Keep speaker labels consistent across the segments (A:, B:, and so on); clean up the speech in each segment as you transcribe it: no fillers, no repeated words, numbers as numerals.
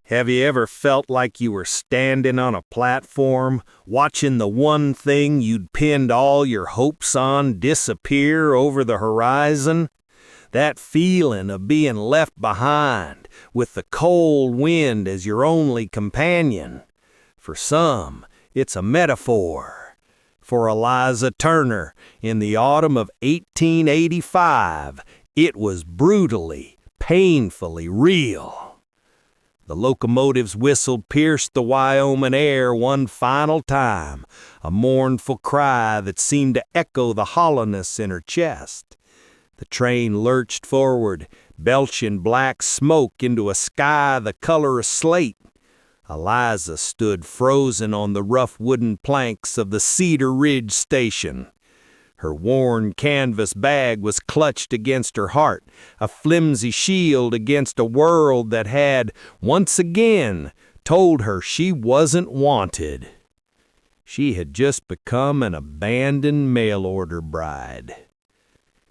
A: Have you ever felt like you were standing on a platform, watching the one thing you'd pinned all your hopes on disappear over the horizon? That feeling of being left behind, with the cold wind as your only companion. For some, it's a metaphor. For Eliza Turner, in the autumn of 1885, it was brutally, painfully real. The locomotive's whistle pierced the Wyoming air one final time, a mournful cry that seemed to echo the hollowness in her chest. The train lurched forward, belching black smoke into a sky the color of slate. Eliza stood frozen on the rough wooden planks of the Cedar Ridge station. Her worn canvas bag was clutched against her heart, a flimsy shield against a world that had, once again, told her she wasn't wanted. She had just become an abandoned mail-order bride.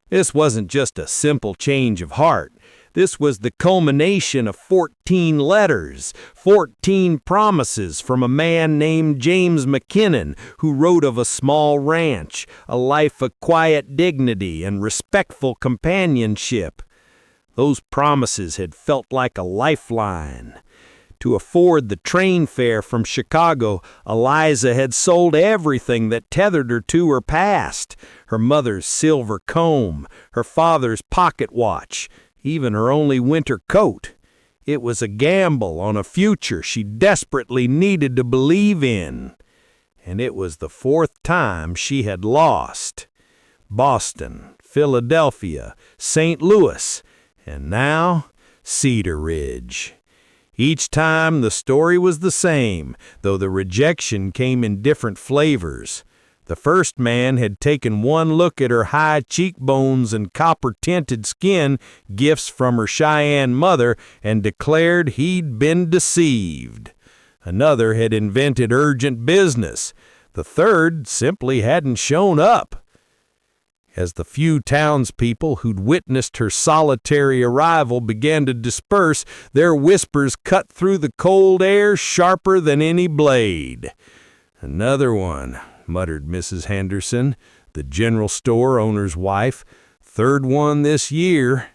A: This wasn't just a simple change of heart. This was the culmination of 14 letters, 14 promises from a man named James McKinnon, who wrote of a small ranch, a life of quiet dignity and respectful companionship. Those promises had felt like a lifeline. To afford the train fare from Chicago, Eliza had sold everything that tethered her to her past: her mother's silver comb, her father's pocket watch, even her only winter coat. It was a gamble on a future she desperately needed to believe in. And it was the fourth time she had lost. Boston, Philadelphia, St. Louis, and now Cedar Ridge. Each time the story was the same, though the rejection came in different flavors. The first man had taken one look at her high cheekbones and copper-tinted skin, gifts from her Cheyenne mother, and declared he'd been deceived. Another had invented urgent business. The third simply hadn't shown up. As the few townspeople who'd witnessed her solitary arrival began to disperse, their whispers cut through the cold air sharper than any blade. "Another one," muttered Mrs. Henderson, the general store owner's wife. "Third one this year."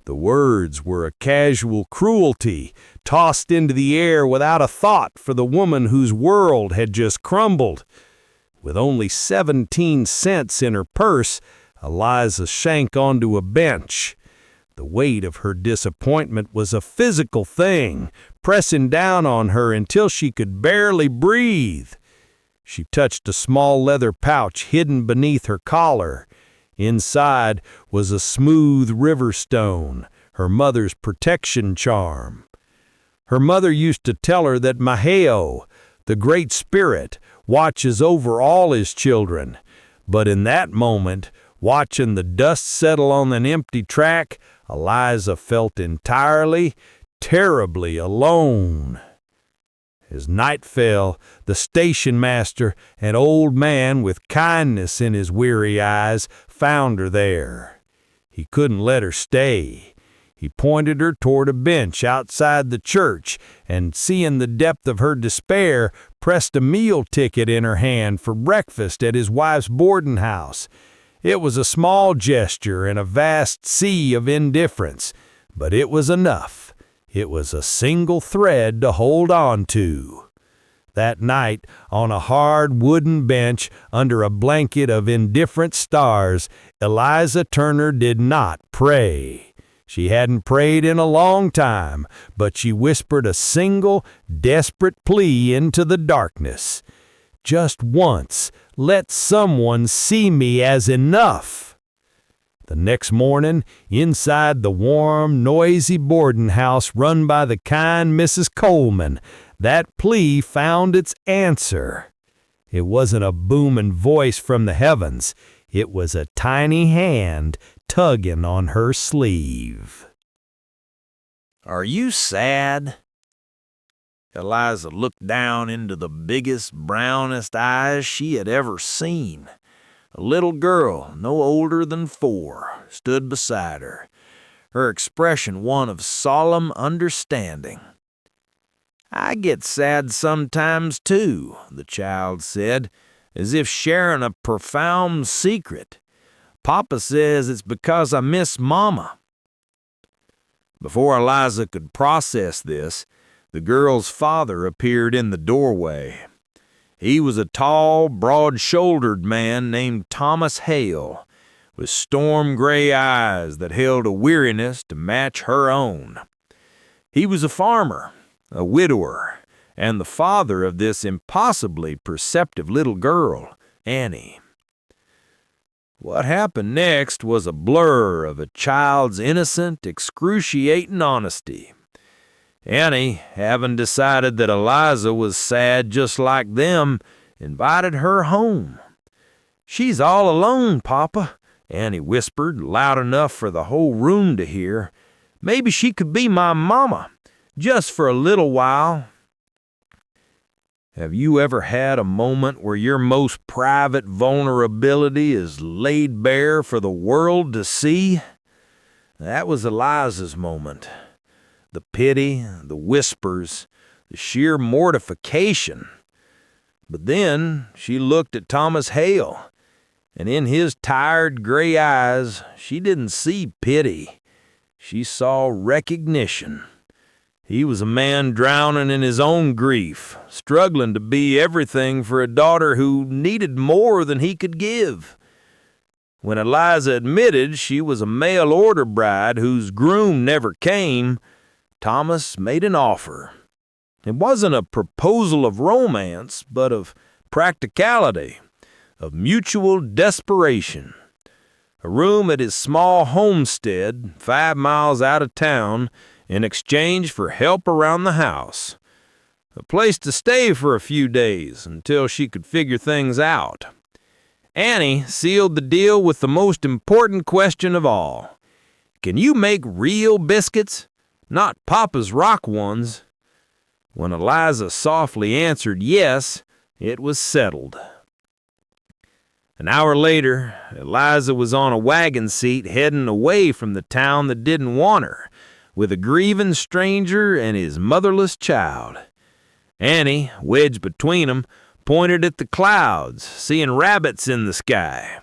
A: The words were a casual cruelty, tossed into the air without a thought for the woman whose world had just crumbled. With only 17 cents in her purse, Eliza sank onto a bench. The weight of her disappointment was a physical thing, pressing down on her until she could barely breathe. She touched a small leather pouch hidden beneath her collar. Inside was a smooth river stone, her mother's protection charm. Her mother used to tell her that Maheo, the Great Spirit, watches over all his children. But in that moment, watching the dust settle on an empty track, Eliza felt entirely, terribly alone. As night fell, the station master, an old man with kindness in his weary eyes, found her there. He couldn't let her stay. He pointed her toward a bench outside the church, and seeing the depth of her despair, pressed a meal ticket in her hand for breakfast at his wife's boarding house. It was a small gesture in a vast sea of indifference, but it was enough. It was a single thread to hold on to. That night, on a hard wooden bench under a blanket of indifferent stars, Eliza Turner did not pray. She hadn't prayed in a long time, but she whispered a single, desperate plea into the darkness. "Just once, let someone see me as enough." The next morning, inside the warm, noisy boarding house run by the kind Mrs. Coleman, that plea found its answer. It wasn't a booming voice from the heavens. It was a tiny hand tugging on her sleeve. "Are you sad?" Eliza looked down into the biggest, brownest eyes she had ever seen. A little girl, no older than 4, stood beside her, her expression one of solemn understanding.
B: "I get sad sometimes, too," the child said, as if sharing a profound secret. "Papa says it's because I miss Mama." Before Eliza could process this, the girl's father appeared in the doorway. He was a tall, broad-shouldered man named Thomas Hale, with storm-gray eyes that held a weariness to match her own. He was a farmer, a widower, and the father of this impossibly perceptive little girl, Annie. What happened next was a blur of a child's innocent, excruciating honesty. Annie, having decided that Eliza was sad just like them, invited her home. "She's all alone, Papa," Annie whispered, loud enough for the whole room to hear. "Maybe she could be my mama, just for a little while." Have you ever had a moment where your most private vulnerability is laid bare for the world to see? That was Eliza's moment. The pity, the whispers, the sheer mortification. But then she looked at Thomas Hale, and in his tired gray eyes, she didn't see pity. She saw recognition. He was a man drowning in his own grief, struggling to be everything for a daughter who needed more than he could give. When Eliza admitted she was a mail-order bride whose groom never came, Thomas made an offer. It wasn't a proposal of romance, but of practicality, of mutual desperation. A room at his small homestead, 5 miles out of town, in exchange for help around the house. A place to stay for a few days until she could figure things out. Annie sealed the deal with the most important question of all. Can you make real biscuits? Not Papa's rock ones. When Eliza softly answered yes, it was settled. An hour later, Eliza was on a wagon seat heading away from the town that didn't want her, with a grieving stranger and his motherless child. Annie, wedged between them, pointed at the clouds, seeing rabbits in the sky.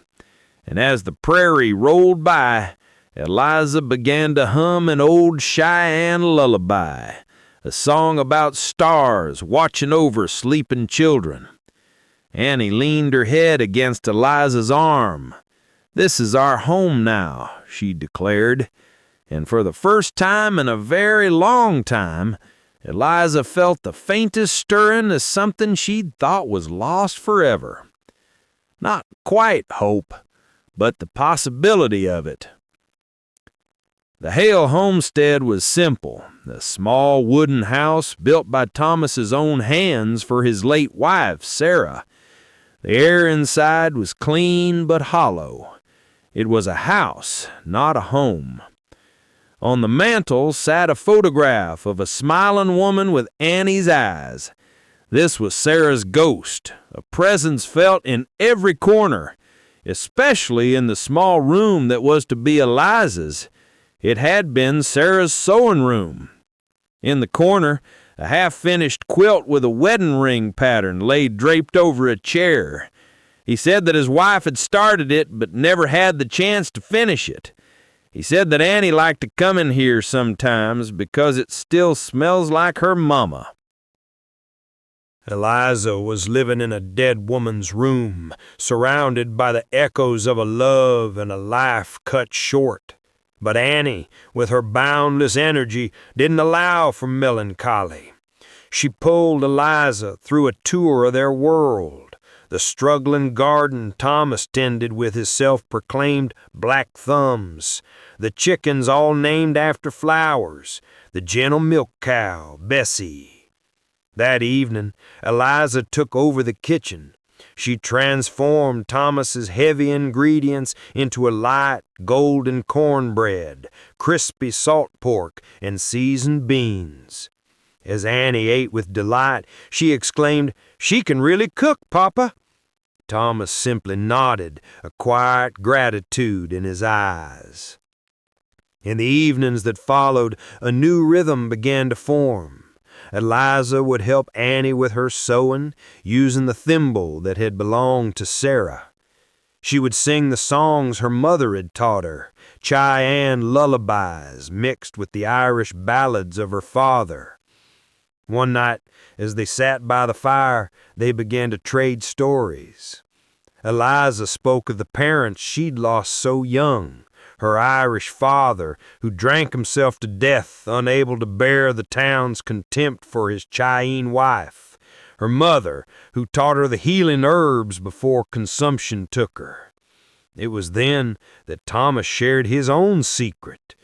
B: And as the prairie rolled by, Eliza began to hum an old Cheyenne lullaby, a song about stars watching over sleeping children. Annie leaned her head against Eliza's arm. "This is our home now," she declared. And for the first time in a very long time, Eliza felt the faintest stirring of something she'd thought was lost forever. Not quite hope, but the possibility of it. The Hale homestead was simple, a small wooden house built by Thomas's own hands for his late wife, Sarah. The air inside was clean but hollow. It was a house, not a home. On the mantel sat a photograph of a smiling woman with Annie's eyes. This was Sarah's ghost, a presence felt in every corner, especially in the small room that was to be Eliza's. It had been Sarah's sewing room. In the corner, a half-finished quilt with a wedding ring pattern lay draped over a chair. He said that his wife had started it but never had the chance to finish it. He said that Annie liked to come in here sometimes because it still smells like her mama. Eliza was living in a dead woman's room, surrounded by the echoes of a love and a life cut short. But Annie, with her boundless energy, didn't allow for melancholy. She pulled Eliza through a tour of their world, the struggling garden Thomas tended with his self-proclaimed black thumbs, the chickens all named after flowers, the gentle milk cow, Bessie. That evening, Eliza took over the kitchen. She transformed Thomas's heavy ingredients into a light, golden cornbread, crispy salt pork, and seasoned beans. As Annie ate with delight, she exclaimed, "She can really cook, Papa." Thomas simply nodded, a quiet gratitude in his eyes. In the evenings that followed, a new rhythm began to form. Eliza would help Annie with her sewing, using the thimble that had belonged to Sarah. She would sing the songs her mother had taught her, Cheyenne lullabies mixed with the Irish ballads of her father. One night, as they sat by the fire, they began to trade stories. Eliza spoke of the parents she'd lost so young, her Irish father, who drank himself to death, unable to bear the town's contempt for his Cheyenne wife, her mother, who taught her the healing herbs before consumption took her. It was then that Thomas shared his own secret.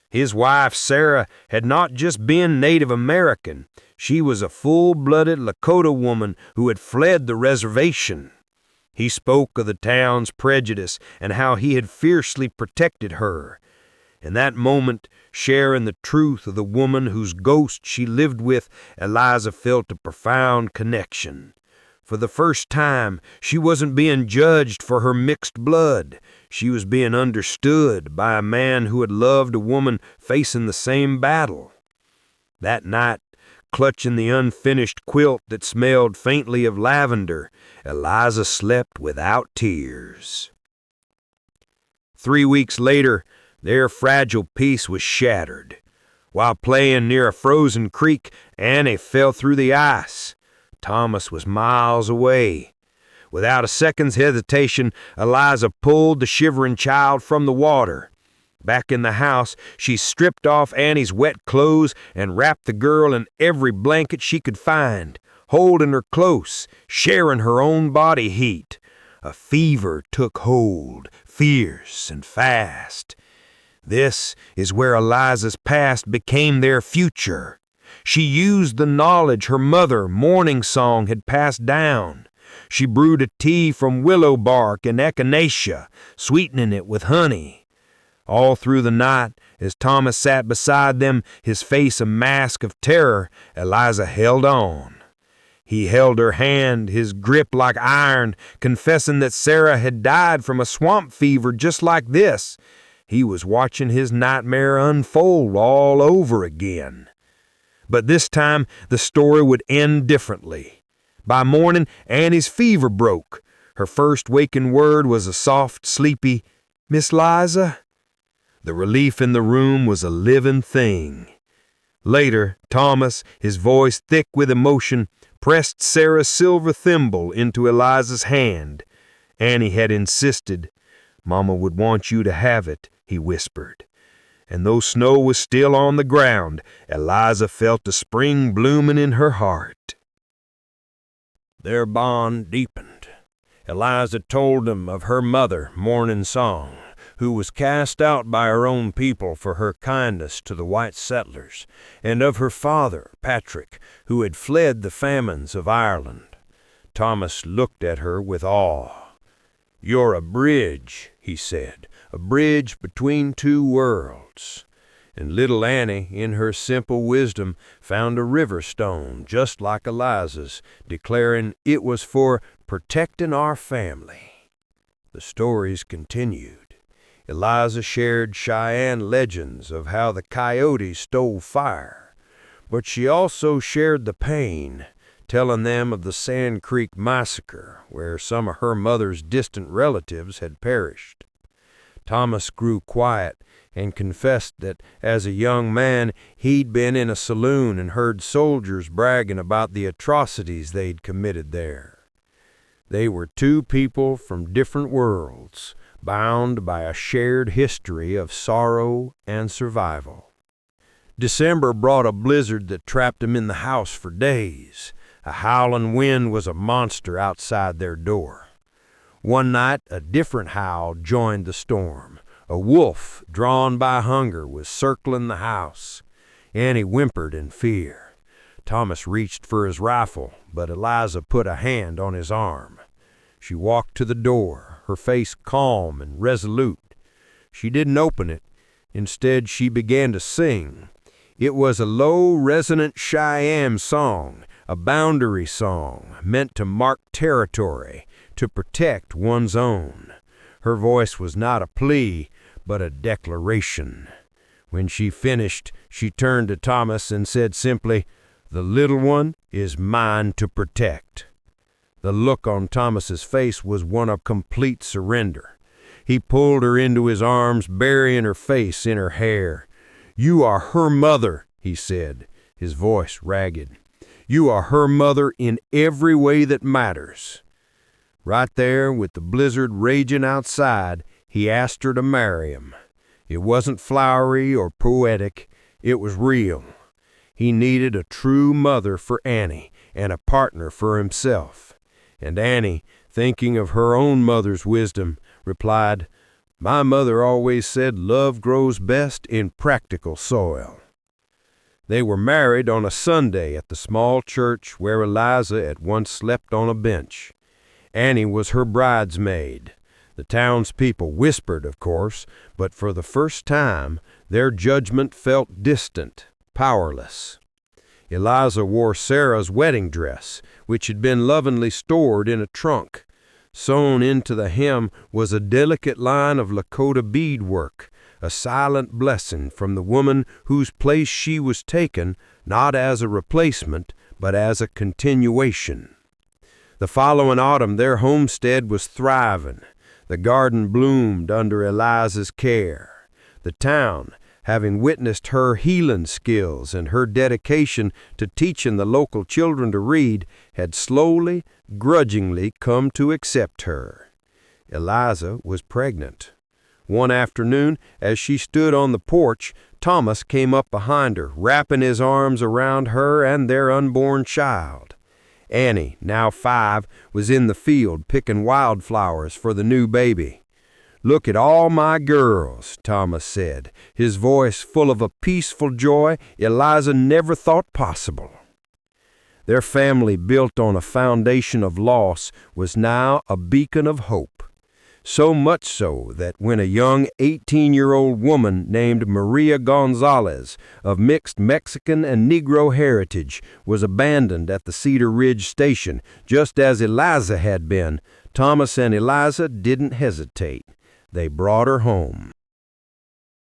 B: His wife, Sarah, had not just been Native American. She was a full-blooded Lakota woman who had fled the reservation. He spoke of the town's prejudice and how he had fiercely protected her. In that moment, sharing the truth of the woman whose ghost she lived with, Eliza felt a profound connection. For the first time, she wasn't being judged for her mixed blood. She was being understood by a man who had loved a woman facing the same battle. That night, clutching the unfinished quilt that smelled faintly of lavender, Eliza slept without tears. 3 weeks later, their fragile peace was shattered. While playing near a frozen creek, Annie fell through the ice. Thomas was miles away. Without a second's hesitation, Eliza pulled the shivering child from the water. Back in the house, she stripped off Annie's wet clothes and wrapped the girl in every blanket she could find, holding her close, sharing her own body heat. A fever took hold, fierce and fast. This is where Eliza's past became their future. She used the knowledge her mother, Morning Song, had passed down. She brewed a tea from willow bark and echinacea, sweetening it with honey. All through the night, as Thomas sat beside them, his face a mask of terror, Eliza held on. He held her hand, his grip like iron, confessing that Sarah had died from a swamp fever just like this. He was watching his nightmare unfold all over again. But this time, the story would end differently. By morning, Annie's fever broke. Her first waking word was a soft, sleepy, "Miss Liza?" The relief in the room was a living thing. Later, Thomas, his voice thick with emotion, pressed Sarah's silver thimble into Eliza's hand. Annie had insisted. "Mama would want you to have it," he whispered. And though snow was still on the ground, Eliza felt the spring blooming in her heart. Their bond deepened. Eliza told them of her mother, Morning Song, who was cast out by her own people for her kindness to the white settlers, and of her father, Patrick, who had fled the famines of Ireland. Thomas looked at her with awe. "You're a bridge," he said, "a bridge between two worlds." And little Annie, in her simple wisdom, found a river stone just like Eliza's, declaring it was for protecting our family. The stories continued. Eliza shared Cheyenne legends of how the coyotes stole fire, but she also shared the pain, telling them of the Sand Creek Massacre, where some of her mother's distant relatives had perished. Thomas grew quiet and confessed that as a young man he'd been in a saloon and heard soldiers bragging about the atrocities they'd committed there. They were two people from different worlds, bound by a shared history of sorrow and survival. December brought a blizzard that trapped them in the house for days. A howling wind was a monster outside their door. One night, a different howl joined the storm. A wolf, drawn by hunger, was circling the house. Annie whimpered in fear. Thomas reached for his rifle, but Eliza put a hand on his arm. She walked to the door, her face calm and resolute. She didn't open it. Instead, she began to sing. It was a low, resonant Cheyenne song, a boundary song meant to mark territory, to protect one's own. Her voice was not a plea, but a declaration. When she finished, she turned to Thomas and said simply,
A: The little one is mine to protect." The look on Thomas's face was one of complete surrender. He pulled her into his arms, burying her face in her hair. "You are her mother," he said, his voice ragged. "You are her mother in every way that matters." Right there, with the blizzard raging outside, he asked her to marry him. It wasn't flowery or poetic, it was real. He needed a true mother for Annie and a partner for himself. And Annie, thinking of her own mother's wisdom, replied, "My mother always said love grows best in practical soil." They were married on a Sunday at the small church where Eliza at once slept on a bench. Annie was her bridesmaid. The townspeople whispered, of course, but for the first time their judgment felt distant, powerless. Eliza wore Sarah's wedding dress, which had been lovingly stored in a trunk. Sewn into the hem was a delicate line of Lakota beadwork, a silent blessing from the woman whose place she was taken, not as a replacement, but as a continuation. The following autumn their homestead was thriving. The garden bloomed under Eliza's care. The town, having witnessed her healing skills and her dedication to teaching the local children to read, had slowly, grudgingly come to accept her. Eliza was pregnant. One afternoon, as she stood on the porch, Thomas came up behind her, wrapping his arms around her and their unborn child. Annie, now 5, was in the field picking wildflowers for the new baby. "Look at all my girls," Thomas said, his voice full of a peaceful joy Eliza never thought possible. Their family, built on a foundation of loss, was now a beacon of hope. So much so that when a young 18-year-old woman named Maria Gonzalez, of mixed Mexican and Negro heritage, was abandoned at the Cedar Ridge station, just as Eliza had been, Thomas and Eliza didn't hesitate. They brought her home.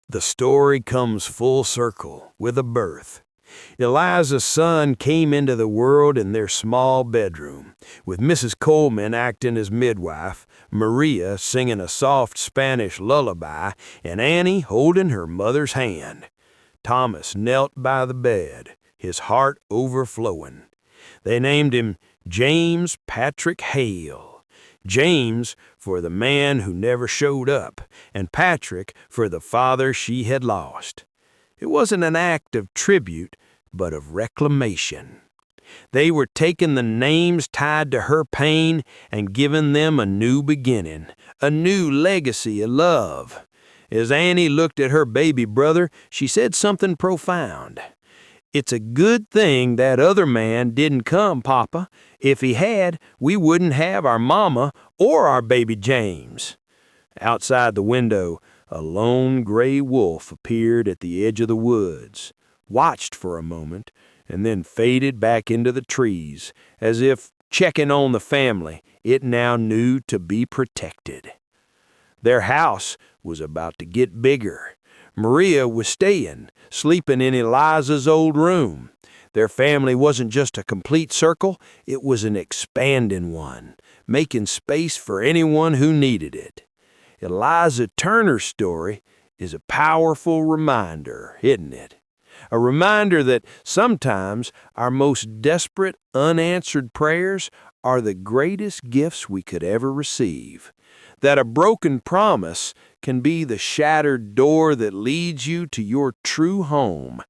B: The story comes full circle with a birth. Eliza's son came into the world in their small bedroom, with Mrs. Coleman acting as midwife, Maria singing a soft Spanish lullaby, and Annie holding her mother's hand. Thomas knelt by the bed, his heart overflowing. They named him James Patrick Hale. James for the man who never showed up, and Patrick for the father she had lost. It wasn't an act of tribute, but of reclamation. They were taking the names tied to her pain and giving them a new beginning, a new legacy of love. As Annie looked at her baby brother, she said something profound. "It's a good thing that other man didn't come, Papa. If he had, we wouldn't have our mama or our baby James." Outside the window, a lone gray wolf appeared at the edge of the woods, watched for a moment, and then faded back into the trees, as if checking on the family it now knew to be protected. Their house was about to get bigger. Maria was staying, sleeping in Eliza's old room. Their family wasn't just a complete circle, it was an expanding one, making space for anyone who needed it. Eliza Turner's story is a powerful reminder, isn't it? A reminder that sometimes our most desperate, unanswered prayers are the greatest gifts we could ever receive. That a broken promise can be the shattered door that leads you to your true home.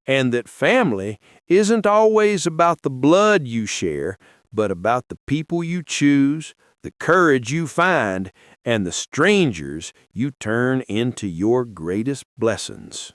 B: And that family isn't always about the blood you share, but about the people you choose, the courage you find, and the strangers you turn into your greatest blessings.